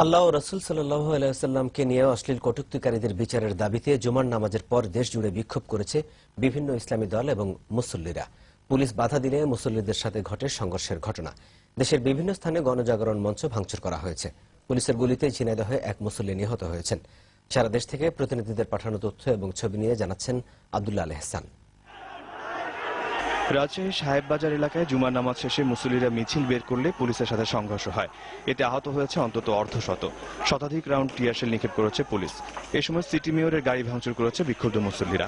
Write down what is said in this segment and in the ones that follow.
আল্লাহ ও রাসূল সাল্লাল্লাহু আলাইহি ওয়াসাল্লামকে নিয়ে অশ্লীল কটূক্তিকারীদের বিচারের দাবিতে জুমার নামাজের পর দেশ জুড়ে বিক্ষোভ করেছে বিভিন্ন ইসলামী দল এবং মুসল্লিরা। পুলিশ বাধা দিলে মুসল্লিদের সাথে ঘটে সংঘর্ষের ঘটনা। দেশের বিভিন্ন স্থানে গণজাগরণ মঞ্চ ভাঙচুর করা হয়েছে। পুলিশের গুলিতে ঝিনাইদহে এক মুসল্লি নিহত হয়েছেন। সারা দেশ থেকে প্রতিনিধিদের পাঠানো তথ্য এবং ছবি নিয়ে জানাচ্ছেন আব্দুল্লাহ আল এহসান। রাজশাহী সাহেববাজার এলাকায় জুমার নামাজ শেষে মুসল্লিরা মিছিল বের করলে পুলিশের সাথে সংঘর্ষ হয়। এতে আহত হয়েছে অন্তত অর্ধশত। শতাধিক রাউন্ড টিয়ারশেল নিক্ষেপ করেছে পুলিশ। এ সময় সিটি মেয়রের গাড়ি ভাঙচুর করেছে বিক্ষুব্ধ মুসল্লিরা।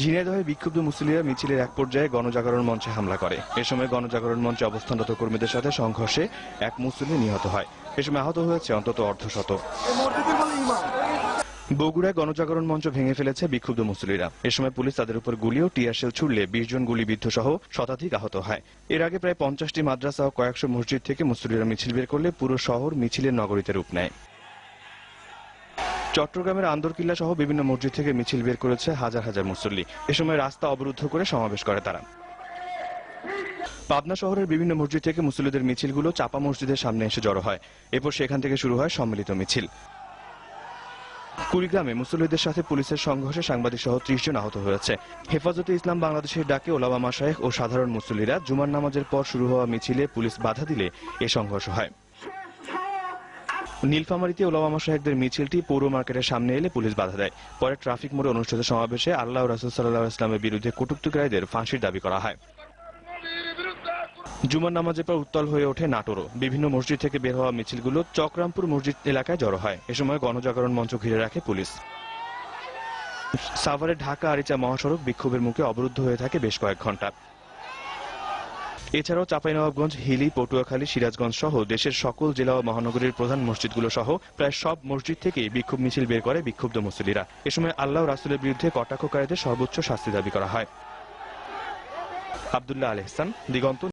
ঝিনাইদহে বিক্ষুব্ধ মুসল্লিরা মিছিলের এক পর্যায়ে গণজাগরণ মঞ্চে হামলা করে। এ সময় গণজাগরণ মঞ্চে অবস্থানরত কর্মীদের সাথে সংঘর্ষে এক মুসল্লি নিহত হয়। এ সময় আহত হয়েছে অন্তত অর্ধশত। বগুড়ায় গণজাগরণ মঞ্চ ভেঙে ফেলেছে বিক্ষুব্ধ মুসল্লিরা। এ সময় পুলিশ তাদের উপর গুলি ও টিয়ারশেল ছুড়লে 20 জন গুলিবিদ্ধ সহ শতাধিক আহত হয়। এর আগে প্রায় 50টি মাদ্রাসা ও কয়েকশো মসজিদ থেকে মুসল্লিরা মিছিল বের করলে পুরো শহর মিছিলের নগরীতে রূপ নেয়। চট্টগ্রামের আন্দরকিল্লা সহ বিভিন্ন মসজিদ থেকে মিছিল বের করেছে হাজার হাজার মুসল্লি। এ সময় রাস্তা অবরুদ্ধ করে সমাবেশ করে তারা। পাবনা শহরের বিভিন্ন মসজিদ থেকে মুসল্লিদের মিছিলগুলো চাপা মসজিদের সামনে এসে জড়ো হয়। এরপর সেখান থেকে শুরু হয় সম্মিলিত মিছিল। কুড়িগ্রামে মুসল্লিদের সাথে পুলিশের সংঘর্ষে সাংবাদিক সহ 30 জন আহত হয়েছে। হেফাজতে ইসলাম বাংলাদেশের ডাকে ওলামা মাশায়েখ ও সাধারণ মুসল্লিরা জুমার নামাজের পর শুরু হওয়া মিছিলে পুলিশ বাধা দিলে এ সংঘর্ষ হয়। নীলফামারীতে ওলামা মাশায়েখদের মিছিলটি পৌর মার্কেটের সামনে এলে পুলিশ বাধা দেয়। পরে ট্রাফিক মোড়ে অনুষ্ঠিত সমাবেশে আল্লাহ ও রাসূল সাল্লাল্লাহু আলাইহি ওয়াসাল্লামের বিরুদ্ধে কটূক্তিকারীদের ফাঁসির দাবি করা হয়। জুমার নামাজের পর উত্তাল হয়ে ওঠে নাটোরও। বিভিন্ন মসজিদ থেকে বের হওয়া মিছিলগুলো চকরামপুর মসজিদ এলাকায় জড়ো হয়। এ সময় গণজাগরণ মঞ্চ ঘিরে রাখে পুলিশ। সাভারে ঢাকা আরিচা মহাসড়ক বিক্ষোভের মুখে অবরুদ্ধ হয়ে থাকে বেশ কয়েক ঘণ্টা। এছাড়াও চাঁপাইনবাবগঞ্জ, হিলি, পটুয়াখালী, সিরাজগঞ্জ সহ দেশের সকল জেলা ও মহানগরীর প্রধান মসজিদগুলো সহ প্রায় সব মসজিদ থেকেই বিক্ষোভ মিছিল বের করে বিক্ষুব্ধ মুসল্লিরা। এ সময় আল্লাহ ও রাসূলের বিরুদ্ধে কটাক্ষকারীদের সর্বোচ্চ শাস্তি দাবি করা হয়। আব্দুল্লাহ আল এহসান, দিগন্ত।